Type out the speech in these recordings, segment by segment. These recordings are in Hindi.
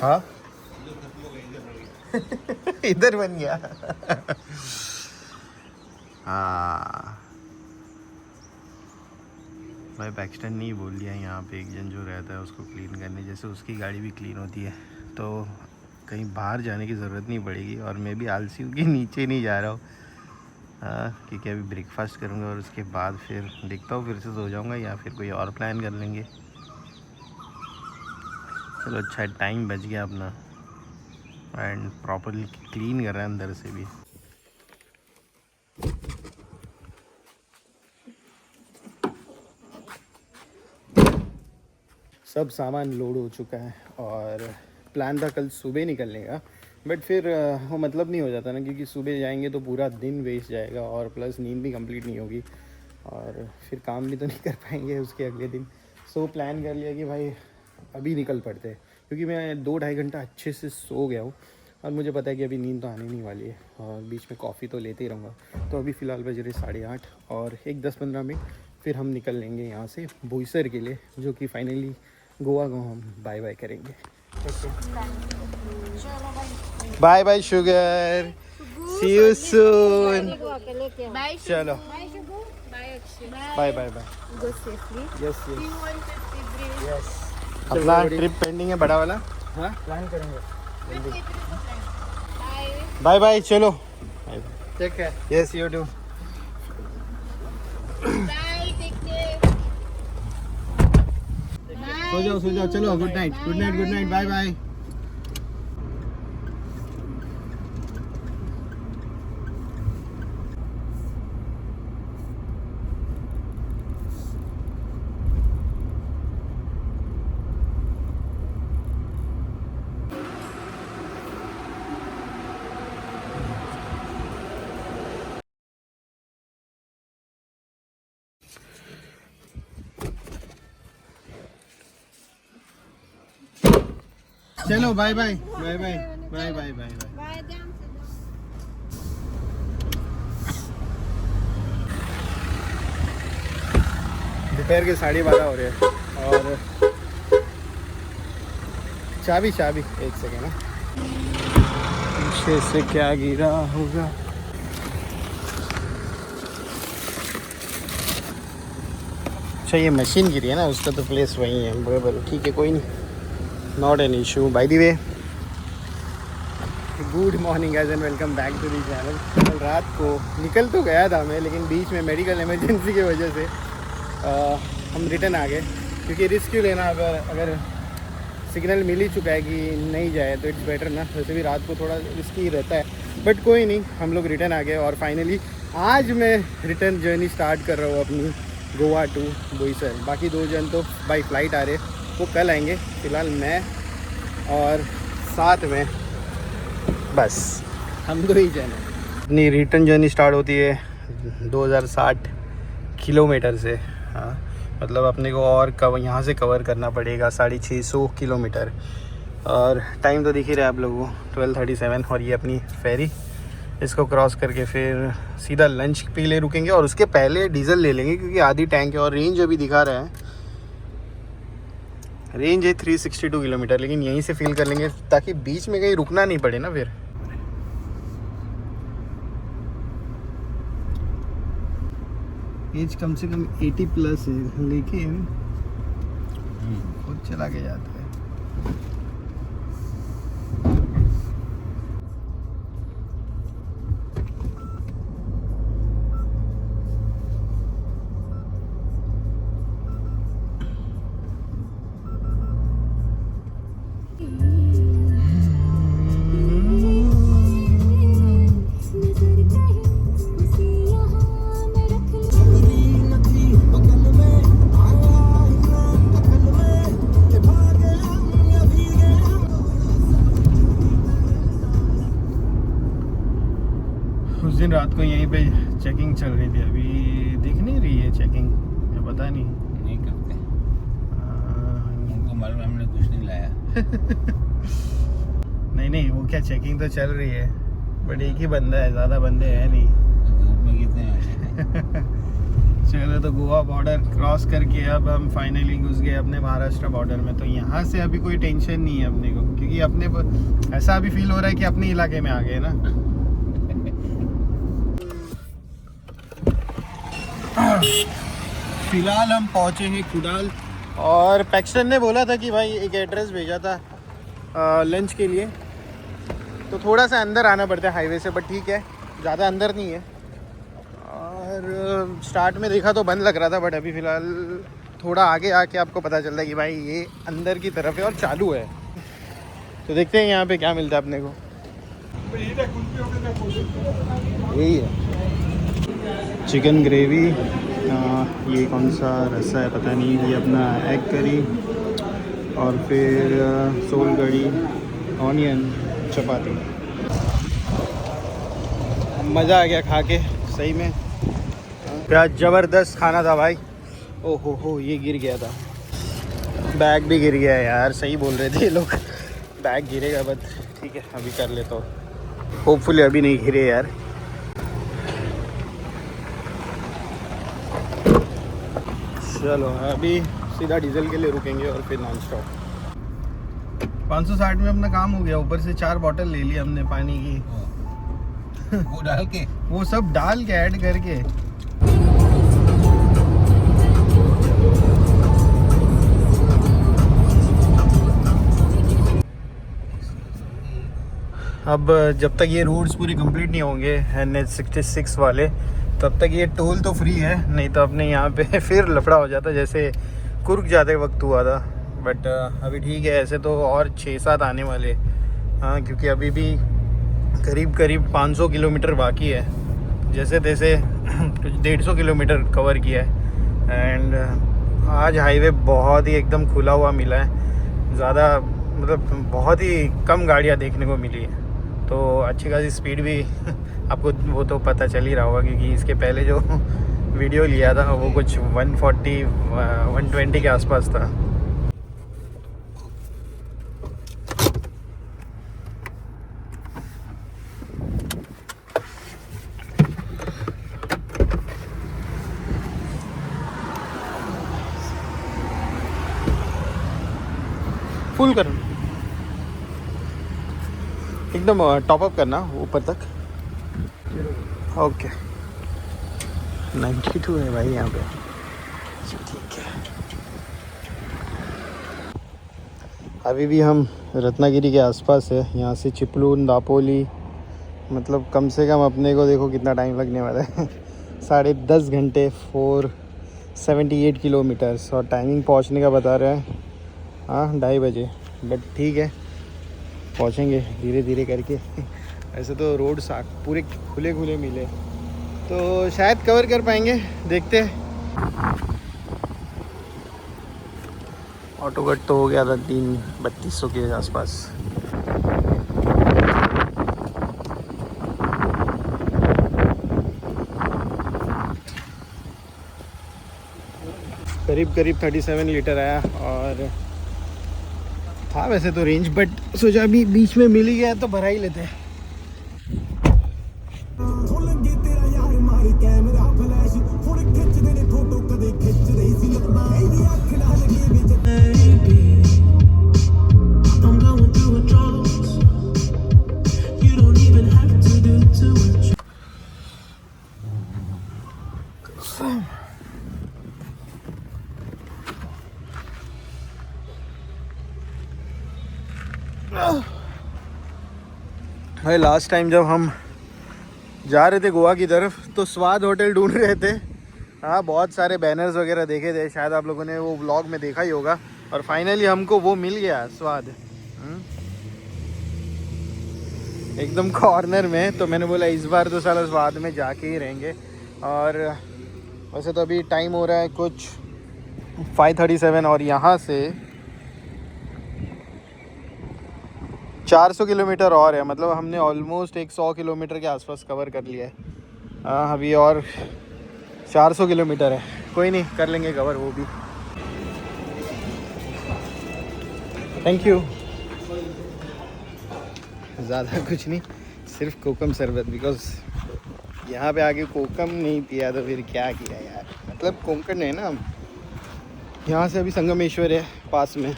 हाँ इधर बन गया। हाँ भाई बैक्सटन नहीं बोल दिया, यहाँ पे एक जन जो रहता है उसको क्लीन करने, जैसे उसकी गाड़ी भी क्लीन होती है तो कहीं बाहर जाने की ज़रूरत नहीं पड़ेगी। और मैं भी आलसी हूँ कि नीचे नहीं जा रहा हूँ, हाँ, क्योंकि अभी ब्रेकफास्ट करूँगा और उसके बाद फिर देखता हूँ, फिर से सो जाऊँगा या फिर कोई और प्लान कर लेंगे। चलो अच्छा टाइम बच गया अपना, एंड प्रॉपरली क्लीन कर रहा है अंदर से भी। सब सामान लोड हो चुका है और प्लान था कल सुबह निकलने का, बट फिर वो मतलब नहीं हो जाता ना, क्योंकि सुबह जाएंगे तो पूरा दिन वेस्ट जाएगा और प्लस नींद भी कंप्लीट नहीं होगी और फिर काम भी तो नहीं कर पाएंगे उसके अगले दिन। सो प्लान कर लिया कि भाई अभी निकल पड़ते हैं, क्योंकि मैं 2-2.5 घंटा अच्छे से सो गया हूँ और मुझे पता है कि अभी नींद तो आने नहीं वाली है और बीच में कॉफ़ी तो लेते ही रहूँगा। तो अभी फ़िलहाल बज रहे 8:30 और एक 10-15 मिनट फिर हम निकल लेंगे यहाँ से बोईसर के लिए, जो कि फाइनली गोवा को हम बाय बाय करेंगे। Bye bye sugar, see you soon. चलो bye bye bye. Yes yes, अपना ट्रिप पेंडिंग है बड़ा वाला, हाँ प्लान करेंगे। बाय बाय, चलो take care. Yes you do. सो जाओ चलो, good night good night good night, bye bye. चलो bye bye bye bye bye bye bye bye. दोपहर के 12:30 हो रहे हैं और चाबी एक सेकेंड ना, पीछे से क्या गिरा होगा। अच्छा ये मशीन गिरी है ना, उसका तो प्लेस वही है, बराबर ठीक है, कोई नहीं, not an issue. By the way good morning guys and welcome back to the channel. कल रात को निकल तो गया था मैं, लेकिन बीच में मेडिकल इमरजेंसी की वजह से हम रिटर्न आ गए, क्योंकि रिस्क क्यों लेना, अगर सिग्नल मिल ही चुका है कि नहीं जाए तो इट्स बेटर ना। वैसे भी रात को थोड़ा रिस्की रहता है, बट कोई नहीं, हम लोग रिटर्न आ गए और फाइनली आज मैं रिटर्न जर्नी स्टार्ट कर रहा हूँ अपनी गोवा टू बोईसर। बाकी 2 जन तो बाई फ्लाइट आ रहे, वो कल आएंगे। फ़िलहाल मैं और साथ में बस हम 2 ही जन हैं। अपनी रिटर्न जर्नी स्टार्ट होती है 2060 किलोमीटर से, हाँ मतलब अपने को और यहाँ से कवर करना पड़ेगा 650 किलोमीटर। और टाइम तो दिख ही रहा है आप लोगों को 12:37, और ये अपनी फेरी, इसको क्रॉस करके फिर सीधा लंच के लिए रुकेंगे और उसके पहले डीजल ले लेंगे, क्योंकि आधी टैंक है। और रेंज अभी दिखा रहा है, रेंज है 362 किलोमीटर, लेकिन यहीं से फिल कर लेंगे ताकि बीच में कहीं रुकना नहीं पड़े ना। फिर एज कम से कम 80 प्लस है, लेकिन खुद चला के जाता है। उस दिन रात को यहीं पे चेकिंग चल रही थी, अभी दिख नहीं रही है चेकिंग, या पता नहीं करते, उनको मालूम हमने कुछ नहीं लाया। नहीं वो क्या चेकिंग तो चल रही है, बट एक ही बंदा है, ज़्यादा बंदे हैं नहीं। धूप में कितने चलो तो गोवा बॉर्डर क्रॉस करके अब हम फाइनली घुस गए अपने महाराष्ट्र बॉर्डर में। तो यहाँ से अभी कोई टेंशन नहीं है अपने को, क्योंकि अपने ऐसा अभी फील हो रहा है कि अपने इलाके में आ गए ना। फिलहाल हम पहुँचे हैं कुडाल, और पैक्सटन ने बोला था कि भाई एक एड्रेस भेजा था लंच के लिए, तो थोड़ा सा अंदर आना पड़ता है हाईवे से, बट ठीक है ज़्यादा अंदर नहीं है। और स्टार्ट में देखा तो बंद लग रहा था, बट अभी फ़िलहाल थोड़ा आगे आके आपको पता चलता है कि भाई ये अंदर की तरफ है और चालू है। तो देखते हैं यहाँ पे क्या मिलता है अपने को। यही है चिकन ग्रेवी, ये कौन सा रस्सा है पता नहीं, ये अपना एग करी, और फिर सोल कड़ी, ऑनियन, चपाती। मज़ा आ गया खा के सही में, क्या ज़बरदस्त खाना था भाई। ओ हो ये गिर गया था, बैग भी गिर गया यार, सही बोल रहे थे लोग बैग गिरेगा, बट ठीक है अभी कर लेता हूँ, होपफुली अभी नहीं गिरे यार। चलो अभी सीधा डीजल के लिए रुकेंगे और फिर नॉन स्टॉप। 560 में अपना काम हो गया, ऊपर से 4 बॉटल ले ली हमने पानी की। वो डाल के, वो सब डाल के ऐड करके। अब जब तक ये रोड्स पूरे कंप्लीट नहीं होंगे NH66 वाले, तब तक ये टोल तो फ्री है, नहीं तो अपने यहाँ पे फिर लफड़ा हो जाता जैसे कुर्ग जाते वक्त हुआ था। बट अभी ठीक है, ऐसे तो और 6-7 आने वाले। हाँ, क्योंकि अभी भी करीब 500 किलोमीटर बाकी है, जैसे तैसे 150 किलोमीटर कवर किया है। एंड आज हाईवे बहुत ही एकदम खुला हुआ मिला है, ज़्यादा मतलब बहुत ही कम गाड़ियाँ देखने को मिली है, तो अच्छी खासी स्पीड भी आपको वो तो पता चल ही रहा होगा, क्योंकि इसके पहले जो वीडियो लिया था वो कुछ 140-120 के आसपास था। फुल कर, एकदम टॉप अप करना ऊपर तक। ओके 92 है भाई यहाँ पे, ठीक है। अभी भी हम रत्नागिरी के आसपास है, यहाँ से चिपलून, दापोली, मतलब कम से कम अपने को देखो कितना टाइम लगने वाला है 10.5 घंटे, 478 किलोमीटर्स, और टाइमिंग पहुँचने का बता रहा है 2:30 बजे, बट ठीक है पहुँचेंगे धीरे धीरे करके। ऐसे तो रोड पूरे खुले मिले तो शायद कवर कर पाएंगे, देखते हैं। ऑटो कट तो हो गया था 3200 के आसपास। करीब 37 लीटर आया, और था वैसे तो रेंज, बट सोचा अभी बीच में मिल ही गया तो भरा ही लेते हैं। भाई लास्ट टाइम जब हम जा रहे थे गोवा की तरफ, तो स्वाद होटल ढूंढ रहे थे। हाँ, बहुत सारे बैनर्स वगैरह देखे थे, शायद आप लोगों ने वो व्लॉग में देखा ही होगा, और फाइनली हमको वो मिल गया स्वाद, एकदम कॉर्नर में। तो मैंने बोला इस बार तो साला स्वाद में जाके ही रहेंगे। और वैसे तो अभी टाइम हो रहा है कुछ 5:37, और यहाँ से 400 किलोमीटर और है, मतलब हमने ऑलमोस्ट 100 किलोमीटर के आसपास कवर कर लिया है। अभी और 400 किलोमीटर है, कोई नहीं कर लेंगे कवर वो भी। Thank you. ज़्यादा कुछ नहीं, सिर्फ कोकम शरबत, बिकॉज यहाँ पे आके कोकम नहीं पिया तो फिर क्या किया यार। क्लब कोंकण है ना, यहाँ से अभी संगमेश्वर है पास में।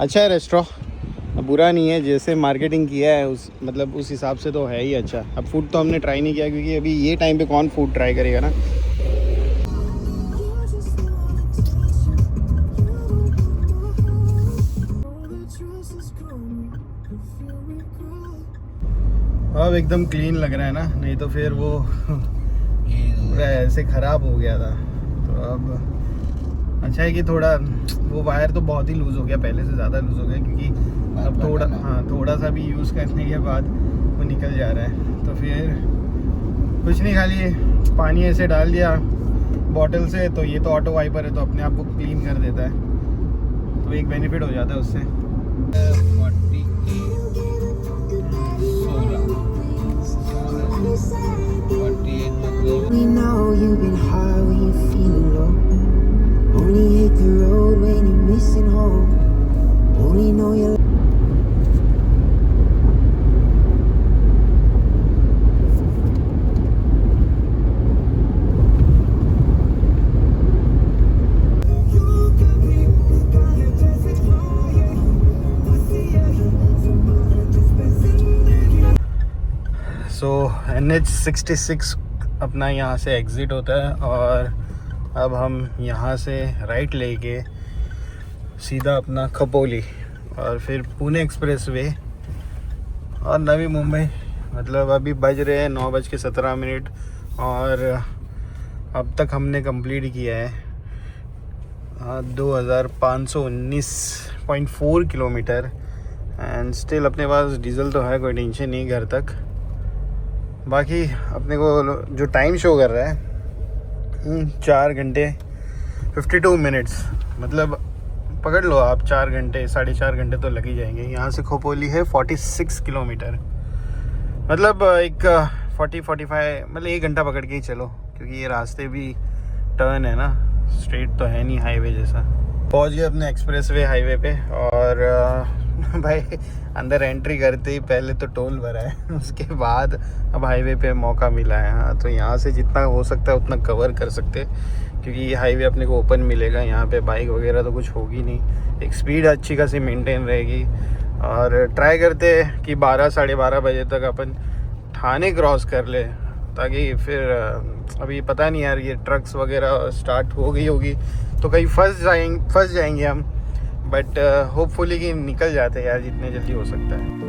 अच्छा है रेस्टोरेंट, बुरा नहीं है, जैसे मार्केटिंग किया है उस मतलब उस हिसाब से तो है ही अच्छा। अब फूड तो हमने ट्राई नहीं किया क्योंकि अभी ये टाइम पे कौन फूड ट्राई करेगा ना। अब एकदम क्लीन लग रहा है ना, नहीं तो फिर वो पूरा ऐसे ख़राब हो गया था। तो अब अच्छा है कि थोड़ा वो वायर तो बहुत ही लूज़ हो गया, पहले से ज़्यादा लूज़ हो गया क्योंकि अब थोड़ा सा भी यूज़ करने के बाद वो निकल जा रहा है। तो फिर कुछ नहीं, खाली पानी ऐसे डाल दिया बॉटल से, तो ये तो ऑटो वाइपर है तो अपने आप वो क्लीन कर देता है, तो एक बेनिफिट हो जाता है उससे। We know you've been high when you're feeling low. Only hit the road when you're missing home. Only know you're NH66 अपना यहाँ से एग्ज़िट होता है और अब हम यहाँ से राइट लेके सीधा अपना खपोली और फिर पुणे एक्सप्रेस वे और नवी मुंबई। मतलब अभी बज रहे हैं 9:17 और अब तक हमने कंप्लीट किया है 2519.4 किलोमीटर एंड स्टिल अपने पास डीजल तो है, कोई टेंशन नहीं घर तक। बाकी अपने को जो टाइम शो कर रहा है 4 घंटे 52 मिनट्स, मतलब पकड़ लो आप 4 घंटे 4.5 घंटे तो लग ही जाएंगे। यहाँ से खोपोली है 46 किलोमीटर, मतलब एक 40-45 मतलब 1 घंटा पकड़ के ही चलो क्योंकि ये रास्ते भी टर्न है ना, स्ट्रेट तो है नहीं हाईवे जैसा। पहुँच गए अपने एक्सप्रेस वे हाईवे पे और भाई अंदर एंट्री करते ही पहले तो टोल भरा है, उसके बाद अब हाईवे पे मौका मिला है। हाँ, तो यहाँ से जितना हो सकता है उतना कवर कर सकते क्योंकि ये हाईवे अपने को ओपन मिलेगा, यहाँ पे बाइक वगैरह तो कुछ होगी नहीं, एक स्पीड अच्छी खासी मेंटेन रहेगी। और ट्राई करते कि 12-12:30 बजे तक अपन ठाणे क्रॉस कर ले, ताकि फिर अभी पता नहीं यार ये ट्रक्स वगैरह स्टार्ट हो गई होगी तो कहीं फंस जाएंगे हम, बट होपफुली कि निकल जाते हैं यार जितने जल्दी हो सकता है।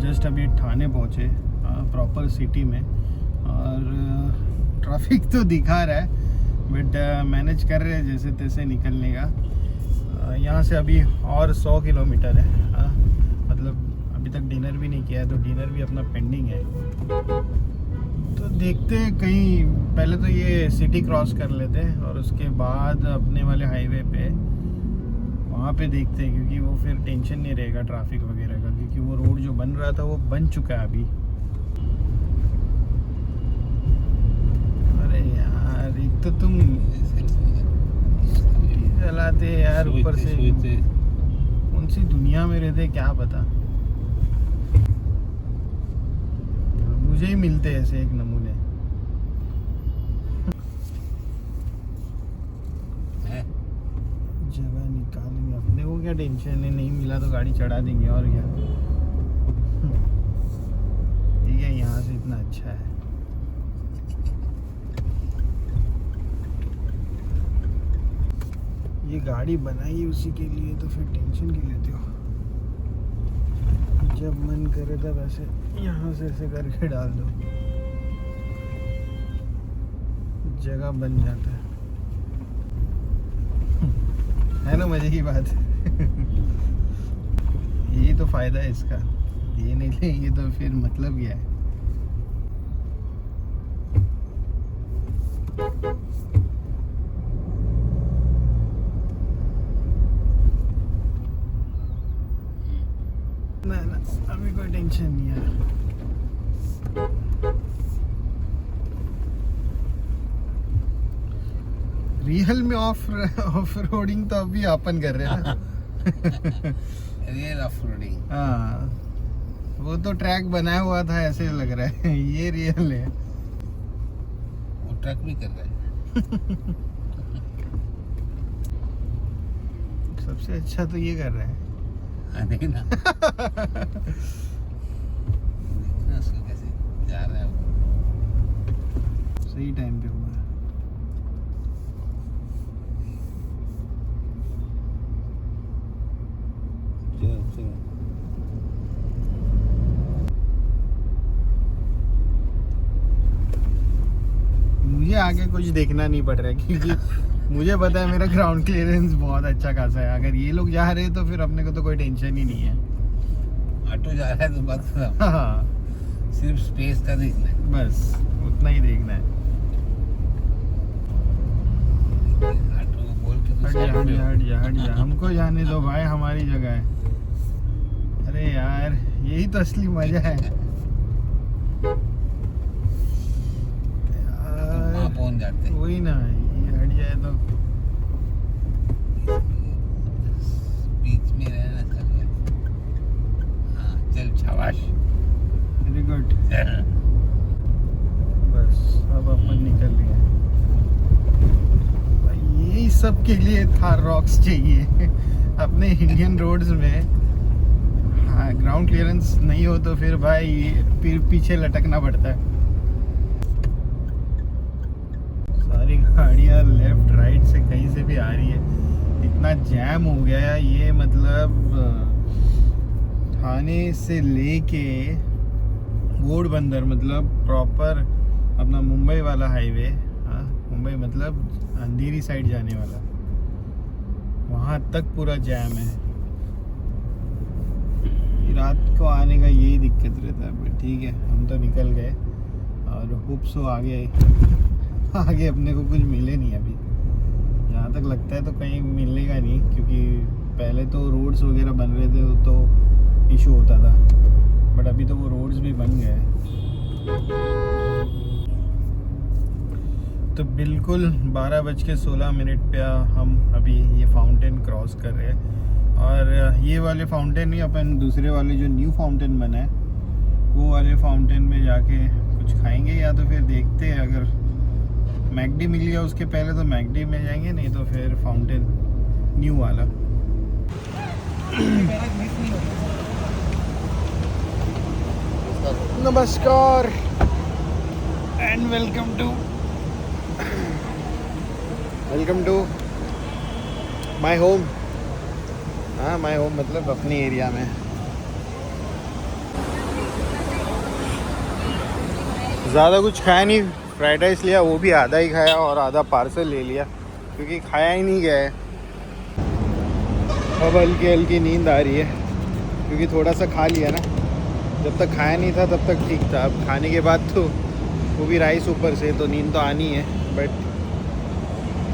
जस्ट अभी ठाणे पहुँचे प्रॉपर सिटी में और ट्रैफिक तो दिखा रहा है बट मैनेज कर रहे हैं जैसे तैसे निकलने का। यहाँ से अभी और 100 किलोमीटर है, मतलब अभी तक डिनर भी नहीं किया है तो डिनर भी अपना पेंडिंग है। तो देखते हैं, कहीं पहले तो ये सिटी क्रॉस कर लेते हैं और उसके बाद अपने वाले हाईवे पे वहाँ पे देखते हैं क्योंकि वो फिर टेंशन नहीं रहेगा ट्रैफिक वगैरह का, क्योंकि वो रोड जो बन रहा था वो बन चुका है अभी। अरे यार एक तो तुम चलाते यार ऊपर से, कौन सी दुनिया में रहते क्या पता, मुझे ही मिलते ऐसे एक नमूने। जगह निकालेंगे अपने को, क्या टेंशन है, नहीं मिला तो गाड़ी चढ़ा देंगे और क्या। कितना अच्छा है। ये गाड़ी बनाई उसी के लिए, तो फिर टेंशन क्यों लेते हो? जब मन करे तब ऐसे यहाँ से ऐसे करके डाल दो, जगह बन जाता है ना? मजे की बात यही तो फायदा है इसका। ये नहीं लेंगे तो फिर मतलब क्या है? ना अभी कोई टेंशन नहीं है। रियल में ऑफ रोडिंग तो अभी अपन कर रहे हैं ना। Real off roading. हाँ, वो तो ट्रैक बनाया हुआ था ऐसे लग रहा है। ये रियल है। वो ट्रक भी कर रहा है। सबसे अच्छा तो ये कर रहा है। देखना उसको कैसे जा रहा है वो। सही टाइम पे हुआ है। मुझे आगे कुछ देखना नहीं पड़ रहा है क्योंकि मुझे पता है मेरा ग्राउंड क्लियरेंस बहुत अच्छा खासा है। अगर ये लोग जा रहे हैं तो फिर अपने को तो कोई टेंशन ही नहीं है। ऑटो जा रहा है तो बात खराब। हाँ, सिर्फ स्पेस का देखना है, बस उतना ही देखना है। ऑटो को बोल के तो हट जा साइड हट में जा हट जा हट जा, हमको जाने दो भाई, हमारी जगह है। अरे यार, यही तो असली मजा है वहाँ पहुँच जाते हैं। वही ना, ये हट जाए तो बीच में रहना चाहिए। हाँ चल शाबाश, वेरी गुड। चल। बस अब अपन निकल गए भाई। यही सब के लिए थार रॉक्स चाहिए अपने इंडियन रोड्स में। हाँ, ग्राउंड क्लियरेंस नहीं हो तो फिर भाई फिर पीछे लटकना पड़ता है। सारी गाड़ियाँ लेफ्ट राइट से कहीं से भी आ रही है। इतना जैम हो गया है ये, मतलब थाने से लेके घोड़बंदर, मतलब प्रॉपर अपना मुंबई वाला हाईवे। हाँ, मुंबई मतलब अंधेरी साइड जाने वाला, वहाँ तक पूरा जैम है। रात को आने का यही दिक्कत रहता है। बट ठीक है, हम तो निकल गए और होप सो आगे अपने को कुछ मिले नहीं अभी। जहाँ तक लगता है तो कहीं मिलेगा नहीं, क्योंकि पहले तो रोड्स वगैरह बन रहे थे तो इशू होता था, बट अभी तो वो रोड्स भी बन गए। तो बिल्कुल 12:16 पे हम अभी ये फाउंटेन क्रॉस कर रहे हैं। और ये वाले फाउंटेन नहीं, अपन दूसरे वाले जो न्यू फाउंटेन बना है वो वाले फाउंटेन में जाके कुछ खाएंगे, या तो फिर देखते हैं अगर मैकडी मिल गया उसके पहले तो मैकडी में जाएंगे, नहीं तो फिर फाउंटेन न्यू वाला। नमस्कार and welcome to my home. हाँ, माय होम मतलब अपने एरिया में। ज़्यादा कुछ खाया नहीं, फ्राइड राइस लिया, वो भी आधा ही खाया और आधा पार्सल ले लिया क्योंकि खाया ही नहीं गया है। अब हल्की हल्की नींद आ रही है क्योंकि थोड़ा सा खा लिया ना। जब तक खाया नहीं था तब तक ठीक था, अब खाने के बाद तो वो भी राइस ऊपर से, तो नींद तो आनी है। बट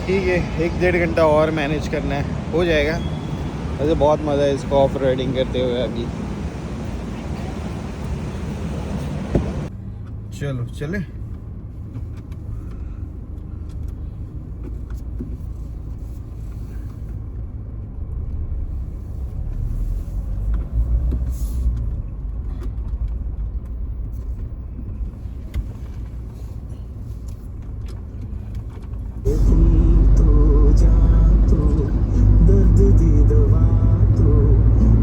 ठीक है, 1-1.5 घंटा और मैनेज करना है, हो जाएगा। वैसे बहुत मज़ा है इसको ऑफ राइडिंग करते हुए अभी। चलो चले।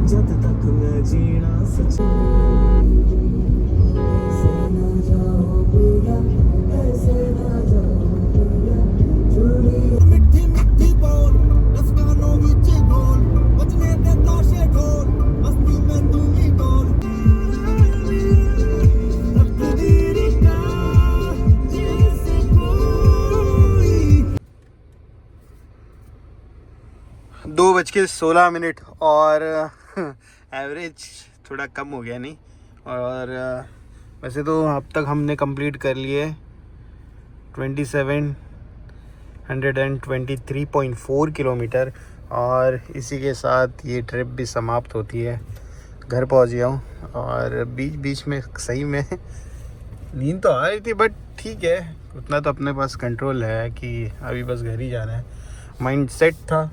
जब तक मैं जीना सच 2:16 और एवरेज थोड़ा कम हो गया नहीं। और वैसे तो अब तक हमने कंप्लीट कर लिए 2723.4 किलोमीटर और इसी के साथ ये ट्रिप भी समाप्त होती है। घर पहुंच गया हूँ और बीच बीच में सही में नींद तो आ रही थी, बट ठीक है, उतना तो अपने पास कंट्रोल है कि अभी बस घर ही जाना है। माइंड सेट था।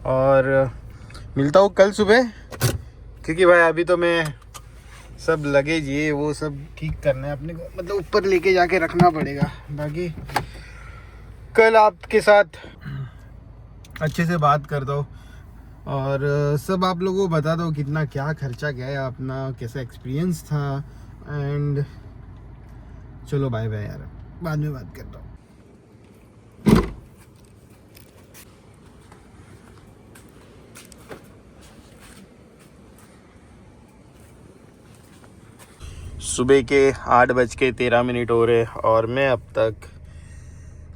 और मिलता हूँ कल सुबह, क्योंकि भाई अभी तो मैं सब लगेज ये वो सब ठीक करना है अपने को, मतलब ऊपर लेके जाके रखना पड़ेगा। बाकी कल आपके साथ अच्छे से बात करता हूँ और सब आप लोगों को बता दो कितना क्या खर्चा गया, अपना कैसा एक्सपीरियंस था। एंड चलो बाय बाय यार, बाद में बात करता हूँ। सुबह के 8:13 हो रहे और मैं अब तक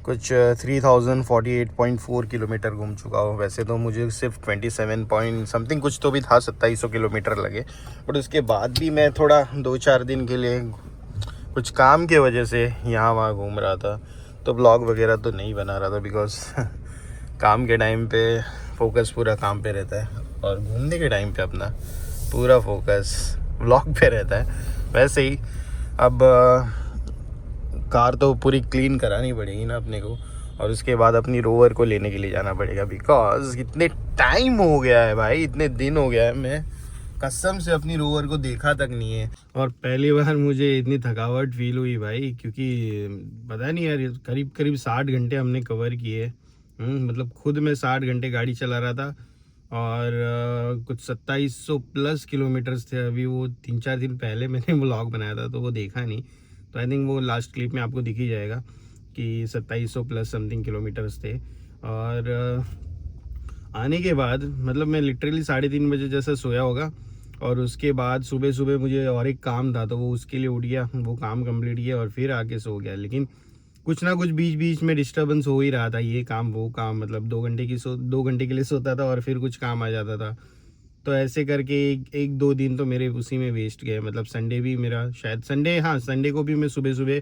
कुछ 3048.4 किलोमीटर घूम चुका हूँ। वैसे तो मुझे सिर्फ 27 पॉइंट समथिंग कुछ तो भी था, 2700 किलोमीटर लगे। बट उसके बाद भी मैं थोड़ा 2-4 दिन के लिए कुछ काम के वजह से यहाँ वहाँ घूम रहा था, तो ब्लॉग वगैरह तो नहीं बना रहा था बिकॉज काम के टाइम पे फोकस पूरा काम पे रहता है और घूमने के टाइम पे अपना पूरा फोकस ब्लॉग पे रहता है। वैसे ही अब कार तो पूरी क्लीन करानी पड़ेगी ना अपने को, और उसके बाद अपनी रोवर को लेने के लिए जाना पड़ेगा बिकॉज इतने टाइम हो गया है भाई, इतने दिन हो गया है मैं कसम से अपनी रोवर को देखा तक नहीं है। और पहली बार मुझे इतनी थकावट फील हुई भाई, क्योंकि पता नहीं यार करीब करीब 60 घंटे हमने कवर किए। मतलब खुद मैं 60 घंटे गाड़ी चला रहा था और कुछ 2700 प्लस किलोमीटर्स थे। अभी वो 3-4 दिन पहले मैंने व्लॉग बनाया था तो वो देखा नहीं, तो आई थिंक वो लास्ट क्लिप में आपको दिख ही जाएगा कि 2700 प्लस समथिंग किलोमीटर्स थे। और आने के बाद मतलब मैं लिटरली 3:30 बजे जैसा सोया होगा और उसके बाद सुबह सुबह मुझे और एक काम था तो वो उसके लिए उठ गया, वो काम कंप्लीट किया और फिर आके सो गया। लेकिन कुछ ना कुछ बीच बीच में डिस्टर्बेंस हो ही रहा था, ये काम वो काम, मतलब 2 घंटे के लिए सोता था और फिर कुछ काम आ जाता था। तो ऐसे करके एक 2 दिन तो मेरे उसी में वेस्ट गए। मतलब संडे भी मेरा शायद संडे को भी मैं सुबह सुबह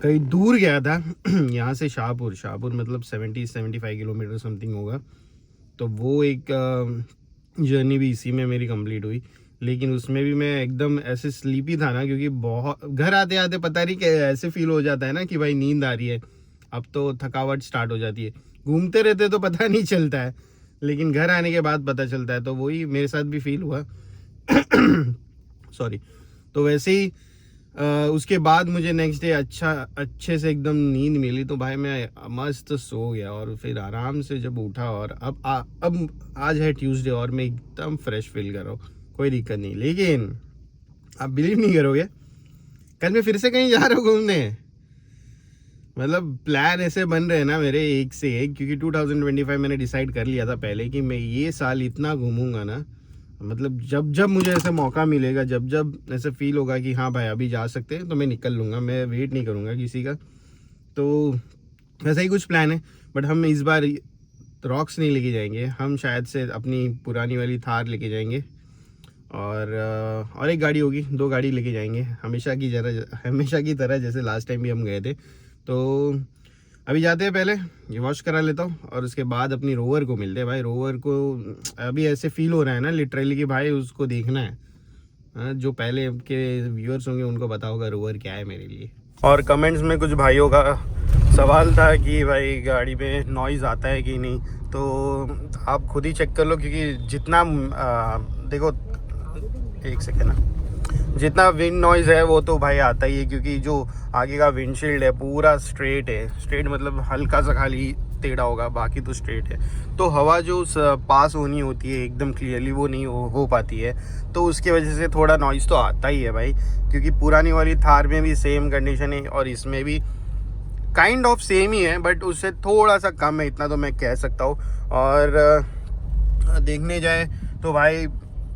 कहीं दूर गया था यहाँ से शाहपुर मतलब 70-75 किलोमीटर समथिंग होगा। तो वो एक जर्नी भी इसी में मेरी कंप्लीट हुई। लेकिन उसमें भी मैं एकदम ऐसे स्लीपी था ना, क्योंकि बहुत घर आते आते पता नहीं कि ऐसे फील हो जाता है ना कि भाई नींद आ रही है, अब तो थकावट स्टार्ट हो जाती है। घूमते रहते तो पता नहीं चलता है, लेकिन घर आने के बाद पता चलता है। तो वही मेरे साथ भी फील हुआ सॉरी। तो वैसे ही उसके बाद मुझे नेक्स्ट डे अच्छे से एकदम नींद मिली, तो भाई मैं मस्त सो गया और फिर आराम से जब उठा और अब आज है ट्यूसडे और मैं एकदम फ्रेश फील कर रहा हूँ, कोई दिक्कत नहीं। लेकिन आप बिलीव नहीं करोगे, कल मैं फिर से कहीं जा रहा हूँ घूमने। मतलब प्लान ऐसे बन रहे हैं ना मेरे एक से एक, क्योंकि 2025 मैंने डिसाइड कर लिया था पहले कि मैं ये साल इतना घूमूंगा ना, मतलब जब जब मुझे ऐसे मौका मिलेगा, जब जब ऐसे फील होगा कि हाँ भाई अभी जा सकते हैं तो मैं निकल लूँगा, मैं वेट नहीं करूँगा किसी का। तो वैसा ही कुछ प्लान है। बट हम इस बार रॉक्स नहीं लेके जाएंगे, हम शायद से अपनी पुरानी वाली थार लेके जाएंगे और एक गाड़ी होगी, 2 गाड़ी लेके जाएंगे हमेशा की तरह जैसे लास्ट टाइम भी हम गए थे। तो अभी जाते हैं, पहले ये वॉश करा लेता हूँ और उसके बाद अपनी रोवर को मिलते हैं। भाई रोवर को अभी ऐसे फील हो रहा है ना लिटरली कि भाई उसको देखना है। जो पहले के व्यूअर्स होंगे उनको पता होगा रोवर क्या है मेरे लिए। और कमेंट्स में कुछ भाइयों का सवाल था कि भाई गाड़ी में नॉइज़ आता है कि नहीं, तो आप खुद ही चेक कर लो, क्योंकि जितना देखो एक सेकेंड ना, जितना विंड नॉइज़ है वो तो भाई आता ही है, क्योंकि जो आगे का विंडशील्ड है पूरा स्ट्रेट है। स्ट्रेट मतलब हल्का सा खाली टेढ़ा होगा, बाकी तो स्ट्रेट है। तो हवा जो पास होनी होती है एकदम क्लियरली वो नहीं हो पाती है, तो उसकी वजह से थोड़ा नॉइज़ तो आता ही है भाई। क्योंकि पुरानी वाली थार में भी सेम कंडीशन है और इसमें भी काइंड ऑफ सेम ही है, बट उससे थोड़ा सा कम है, इतना तो मैं कह सकता हूँ। और देखने जाए तो भाई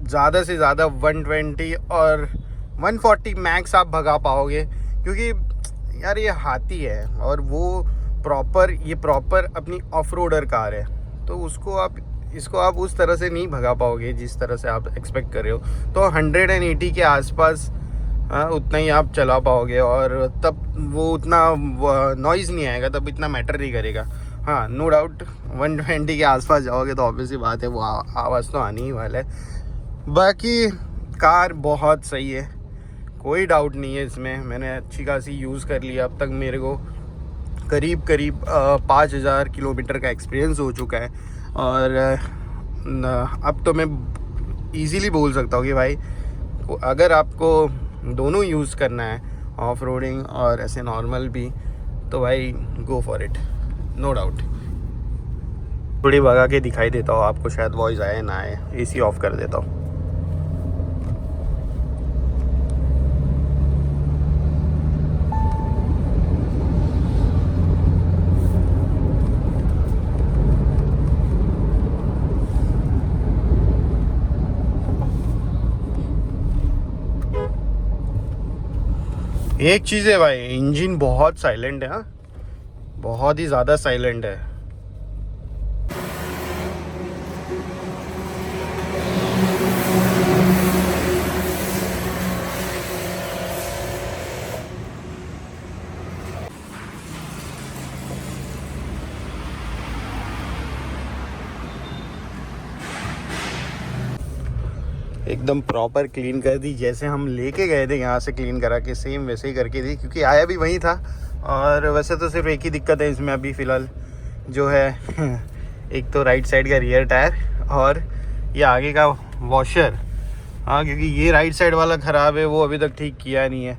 ज़्यादा से ज़्यादा 120 और 140 मैक्स आप भगा पाओगे, क्योंकि यार ये हाथी है और वो प्रॉपर अपनी ऑफ रोडर कार है, तो उसको आप इसको आप उस तरह से नहीं भगा पाओगे जिस तरह से आप एक्सपेक्ट कर रहे हो। तो 180 के आसपास उतना ही आप चला पाओगे, और तब वो उतना नॉइज़ नहीं आएगा, तब इतना मैटर नहीं करेगा। हाँ, नो डाउट 120 के आसपास जाओगे तो ऑब्वियसली बात है वो आवाज़ तो आनी ही वाला है। बाकी कार बहुत सही है, कोई डाउट नहीं है इसमें। मैंने अच्छी खासी यूज़ कर लिया अब तक, मेरे को करीब 5000 किलोमीटर का एक्सपीरियंस हो चुका है। और अब तो मैं इजीली बोल सकता हूँ कि भाई अगर आपको दोनों यूज़ करना है, ऑफ रोडिंग और ऐसे नॉर्मल भी, तो भाई go for it, no doubt. थोड़ी भगा के दिखाई देता हूँ आपको, शायद वॉइस आए ना आए। एसी ऑफ कर देता हूँ। एक चीज़ है भाई, इंजन बहुत साइलेंट है। हाँ, बहुत ही ज़्यादा साइलेंट है। एकदम प्रॉपर क्लीन कर दी, जैसे हम लेके गए थे यहाँ से क्लीन करा के, सेम वैसे ही करके दी, क्योंकि आया भी वही था। और वैसे तो सिर्फ एक ही दिक्कत है इसमें अभी फ़िलहाल, जो है एक तो राइट साइड का रियर टायर और ये आगे का वॉशर। हाँ, क्योंकि ये राइट साइड वाला ख़राब है, वो अभी तक ठीक किया नहीं है।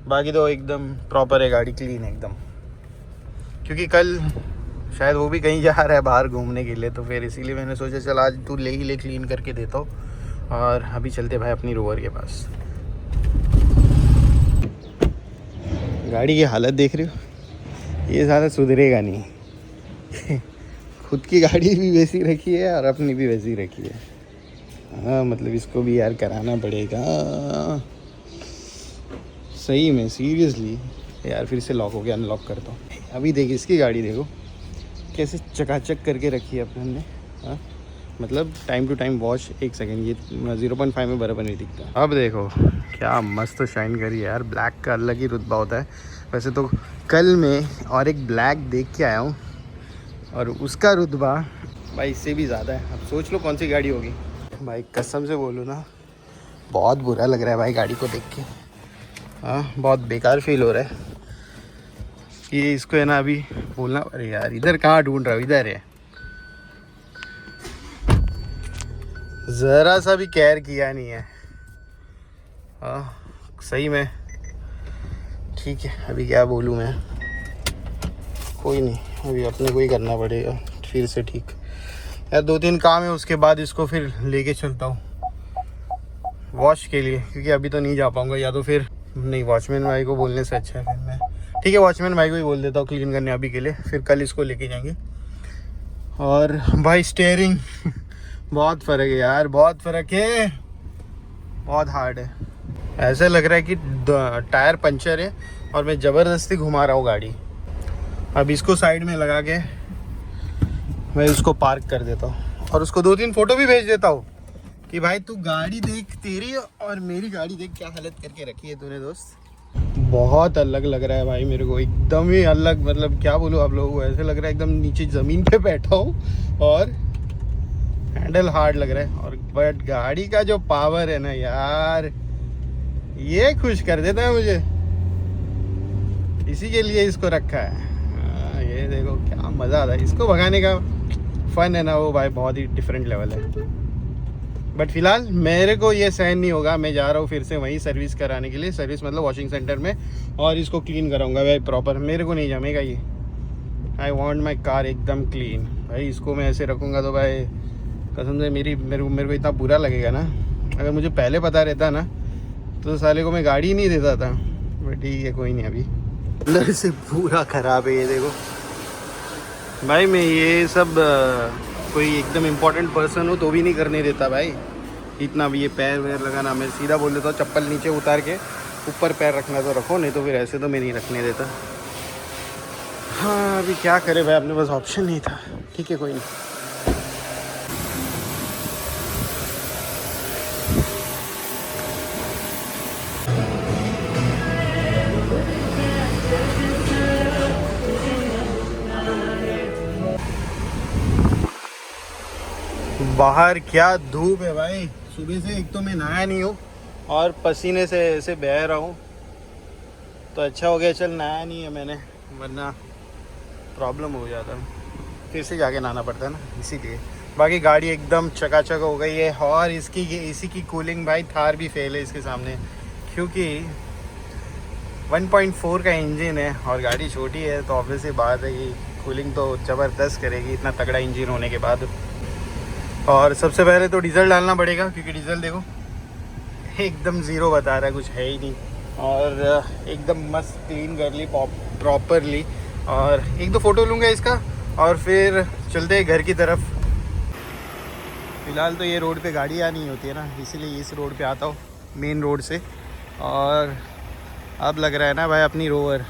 बाकी तो एकदम प्रॉपर है, गाड़ी क्लीन है एकदम। क्योंकि कल शायद वो भी कहीं जा रहा है बाहर घूमने के लिए, तो फिर इसीलिए मैंने सोचा चल आज तू ले ही ले, क्लीन करके देता हूँ। और अभी चलते भाई अपनी रोवर के पास। गाड़ी की हालत देख रहे हो, ये ज़्यादा सुधरेगा नहीं। खुद की गाड़ी भी वैसी रखी है और अपनी भी वैसी रखी है। हाँ, मतलब इसको भी यार कराना पड़ेगा सही में, सीरियसली यार। फिर से लॉक हो गया, अनलॉक करता हूँ। अभी देख इसकी गाड़ी देखो कैसे चकाचक करके रखी है अपन ने। हाँ, मतलब time to time wash. 1 second, ये 0.5 में बराबर नहीं दिखता। अब देखो क्या मस्त शाइन करी है यार। ब्लैक का अलग ही रुतबा होता है। वैसे तो कल मैं और एक ब्लैक देख के आया हूँ, और उसका रुतबा भाई इससे भी ज़्यादा है। अब सोच लो कौन सी गाड़ी होगी भाई। कसम से बोलूँ ना, बहुत बुरा लग रहा है भाई गाड़ी को देख के। हाँ, बहुत बेकार फील हो रहा है कि इसको है ना अभी बोलना। अरे यार, इधर कहाँ ढूंढ रहा हूँ, इधर है। ज़रा सा भी केयर किया नहीं है। सही में ठीक है, अभी क्या बोलूँ मैं। कोई नहीं, अभी अपने को ही करना पड़ेगा फिर से ठीक। यार 2-3 काम है, उसके बाद इसको फिर लेके चलता हूँ वॉश के लिए, क्योंकि अभी तो नहीं जा पाऊँगा। या तो फिर नहीं, वॉचमैन भाई को बोलने से अच्छा है फिर मैं, ठीक है वॉचमैन भाई को ही बोल देता हूँ क्लीन करने अभी के लिए। फिर कल इसको लेके जाएंगे। और भाई स्टीयरिंग बहुत फ़र्क है यार, बहुत फ़र्क है, बहुत हार्ड है। ऐसे लग रहा है कि टायर पंचर है और मैं ज़बरदस्ती घुमा रहा हूँ गाड़ी। अब इसको साइड में लगा के मैं इसको पार्क कर देता हूँ, और उसको 2-3 फ़ोटो भी भेज देता हूँ कि भाई तू गाड़ी देख, तेरी और मेरी गाड़ी देख क्या हालत करके रखी है तूने दोस्त। बहुत अलग लग रहा है भाई मेरे को, एकदम ही अलग। मतलब क्या बोलूँ आप लोगों को, ऐसे लग रहा है एकदम नीचे ज़मीन पे बैठा हूँ और हैंडल हार्ड लग रहा है। और बट गाड़ी का जो पावर है ना यार, ये खुश कर देता है मुझे। इसी के लिए इसको रखा है। ये देखो क्या मज़ा आता है इसको भगाने का। फन है ना वो भाई, बहुत ही डिफरेंट लेवल है। बट फिलहाल मेरे को ये सहन नहीं होगा। मैं जा रहा हूँ फिर से वहीं सर्विस कराने के लिए। सर्विस मतलब वॉशिंग सेंटर में, और इसको क्लीन कराऊंगा भाई प्रॉपर। मेरे को नहीं जमेगा ये। आई वॉन्ट माई कार एकदम क्लीन भाई। इसको मैं ऐसे रखूँगा तो भाई कसम से मेरे को इतना बुरा लगेगा ना। अगर मुझे पहले पता रहता ना तो साले को मैं गाड़ी ही नहीं देता था। बट ठीक है, कोई नहीं। अभी अंदर से पूरा ख़राब है ये देखो भाई। मैं ये सब कोई एकदम इम्पोर्टेंट पर्सन हो तो भी नहीं करने देता भाई इतना भी। ये पैर वैर लगाना, मैं सीधा बोल देता हूँ चप्पल नीचे उतार के ऊपर पैर रखना तो रखो, नहीं तो फिर ऐसे तो मैं नहीं रखने देता। हाँ, अभी क्या करे भाई, अपने पास ऑप्शन नहीं था। ठीक है, कोई नहीं। बाहर क्या धूप है भाई। सुबह से एक तो मैं नहाया नहीं हूँ और पसीने से ऐसे बह रहा हूँ, तो अच्छा हो गया चल नहाया नहीं है मैंने, वरना प्रॉब्लम हो जाता, फिर से जाके नहाना पड़ता है ना, इसीलिए। बाकी गाड़ी एकदम चकाचक हो गई है। और इसी की कूलिंग भाई थार भी फेल है इसके सामने, क्योंकि 1.4 का इंजन है और गाड़ी छोटी है, तो ऑब्वियसली बात है कि कूलिंग तो ज़बरदस्त करेगी इतना तगड़ा इंजन होने के बाद। और सबसे पहले तो डीजल डालना पड़ेगा, क्योंकि डीजल देखो एकदम ज़ीरो बता रहा है, कुछ है ही नहीं। और एकदम मस्त क्लीन कर ली प्रॉपरली, और एक दो फ़ोटो लूँगा इसका और फिर चलते हैं घर की तरफ। फ़िलहाल तो ये रोड पे गाड़ियाँ नहीं होती है ना, इसीलिए इस रोड पे आता हूँ मेन रोड से। और अब लग रहा है ना भाई अपनी रोवर,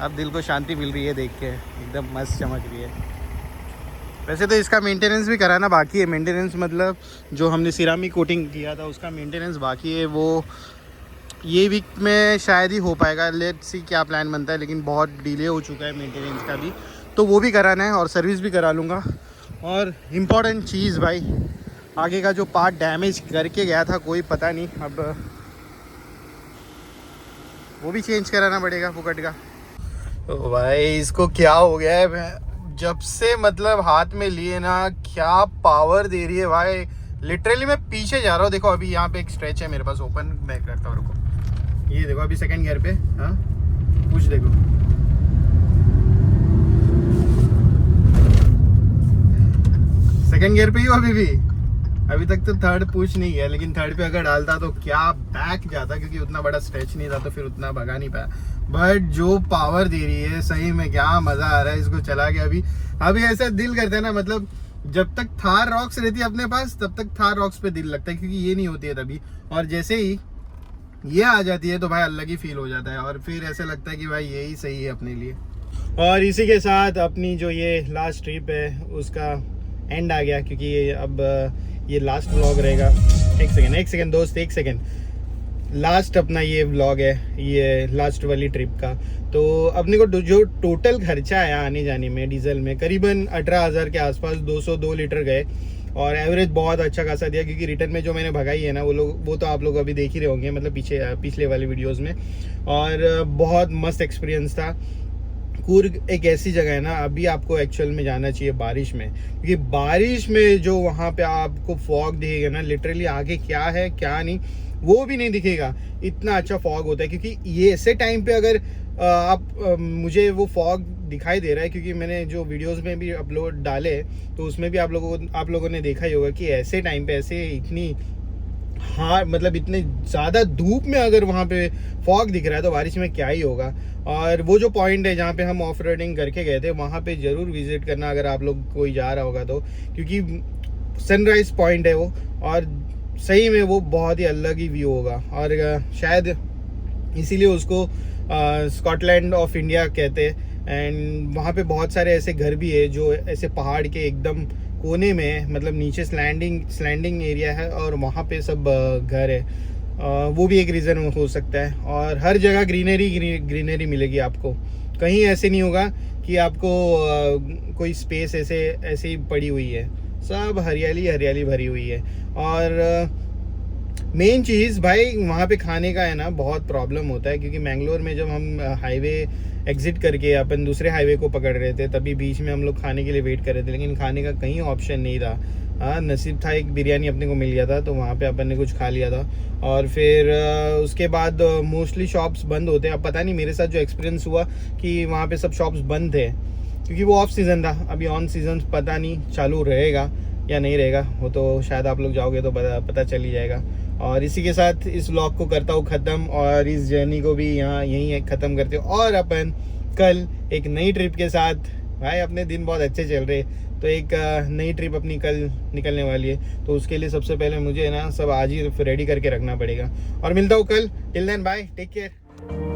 अब दिल को शांति मिल रही है देख के, एकदम मस्त चमक रही है। वैसे तो इसका मेंटेनेंस भी कराना बाकी है, मेंटेनेंस मतलब जो हमने सिरामिक कोटिंग किया था उसका मेंटेनेंस बाकी है, वो ये वीक में शायद ही हो पाएगा। लेट्स सी क्या प्लान बनता है, लेकिन बहुत डिले हो चुका है मेंटेनेंस का भी, तो वो भी कराना है और सर्विस भी करा लूँगा। और इम्पॉर्टेंट चीज़ भाई, आगे का जो पार्ट डैमेज करके गया था कोई पता नहीं, अब वो भी चेंज कराना पड़ेगा फुकट का। तो भाई इसको क्या हो गया है, जब से मतलब हाथ में लिए ना क्या पावर दे रही है भाई, लिटरली मैं पीछे जा रहा हूँ। देखो अभी यहाँ पे एक स्ट्रेच है मेरे पास ओपन, मैं करता हूँ रुको, ये देखो अभी सेकंड गियर पे, हाँ कुछ देखो सेकंड गियर पे ही अभी तक तो थर्ड पुश नहीं गया, लेकिन थर्ड पे अगर डालता तो क्या बैक जाता, क्योंकि उतना बड़ा स्ट्रेच नहीं था तो फिर उतना भगा नहीं पाया। बट जो पावर दे रही है सही में क्या मज़ा आ रहा है इसको चला के। अभी ऐसा दिल करता है ना, मतलब जब तक थार रॉक्स रहती है अपने पास तब तक थार रॉक्स पे दिल लगता है, क्योंकि ये नहीं होती है तभी, और जैसे ही ये आ जाती है तो भाई अलग ही फील हो जाता है, और फिर ऐसा लगता है कि भाई यही सही है अपने लिए। और इसी के साथ अपनी जो ये लास्ट ट्रिप है उसका एंड आ गया, क्योंकि अब ये लास्ट व्लॉग रहेगा। एक सेकेंड दोस्त, एक सेकेंड, लास्ट अपना ये व्लॉग है, ये लास्ट वाली ट्रिप का। तो अपने को जो टोटल खर्चा आया आने जाने में डीजल में करीबन 18,000 के आसपास, 202 लीटर गए, और एवरेज बहुत अच्छा खासा दिया, क्योंकि रिटर्न में जो मैंने भगाई है ना वो तो आप लोग अभी देख ही रहे होंगे, मतलब पिछले वाले वीडियोज़ में। और बहुत मस्त एक्सपीरियंस था। कूर्ग एक ऐसी जगह है ना, अभी आपको एक्चुअल में जाना चाहिए बारिश में, क्योंकि बारिश में जो वहाँ पे आपको फॉग दिखेगा ना, लिटरली आगे क्या है क्या नहीं वो भी नहीं दिखेगा, इतना अच्छा फॉग होता है। क्योंकि ये ऐसे टाइम पे अगर मुझे वो फॉग दिखाई दे रहा है, क्योंकि मैंने जो वीडियोस में भी अपलोड डाले तो उसमें भी आप लोगों ने देखा ही होगा कि ऐसे टाइम पे ऐसे इतनी मतलब इतने ज़्यादा धूप में अगर वहाँ पे फॉग दिख रहा है तो बारिश में क्या ही होगा। और वो जो पॉइंट है जहाँ पे हम ऑफ रोडिंग करके गए थे, वहाँ पे ज़रूर विजिट करना अगर आप लोग कोई जा रहा होगा तो, क्योंकि सनराइज पॉइंट है वो, और सही में वो बहुत ही अलग ही व्यू होगा। और शायद इसीलिए उसको स्कॉटलैंड ऑफ इंडिया कहते हैं। एंड वहाँ पे बहुत सारे ऐसे घर भी है जो ऐसे पहाड़ के एकदम कोने में, मतलब नीचे स्लैंडिंग एरिया है और वहाँ पे सब घर है, वो भी एक रीज़न हो सकता है। और हर जगह ग्रीनरी मिलेगी आपको, कहीं ऐसे नहीं होगा कि आपको कोई स्पेस ऐसे ही पड़ी हुई है, सब हरियाली भरी हुई है। और मेन चीज़ भाई वहाँ पे खाने का है ना बहुत प्रॉब्लम होता है, क्योंकि मैंगलोर में जब हम हाईवे एग्जिट करके अपन दूसरे हाईवे को पकड़ रहे थे तभी बीच में हम लोग खाने के लिए वेट कर रहे थे, लेकिन खाने का कहीं ऑप्शन नहीं था। हाँ नसीब था एक बिरयानी अपने को मिल गया था, तो वहाँ पे अपन ने कुछ खा लिया था। और फिर उसके बाद मोस्टली शॉप्स बंद होते हैं। अब पता नहीं मेरे साथ जो एक्सपीरियंस हुआ कि वहाँ पे सब शॉप्स बंद थे, क्योंकि वो ऑफ सीज़न था। अभी ऑन सीज़न पता नहीं चालू रहेगा या नहीं रहेगा, वो तो शायद आप लोग जाओगे तो पता चल ही जाएगा। और इसी के साथ इस व्लॉग को करता हूँ ख़त्म, और इस जर्नी को भी यहीं ख़त्म करते हो। और अपन कल एक नई ट्रिप के साथ, भाई अपने दिन बहुत अच्छे चल रहे, तो एक नई ट्रिप अपनी कल निकलने वाली है। तो उसके लिए सबसे पहले मुझे ना सब आज ही रेडी करके रखना पड़ेगा। और मिलता हूँ कल, till then bye, take care.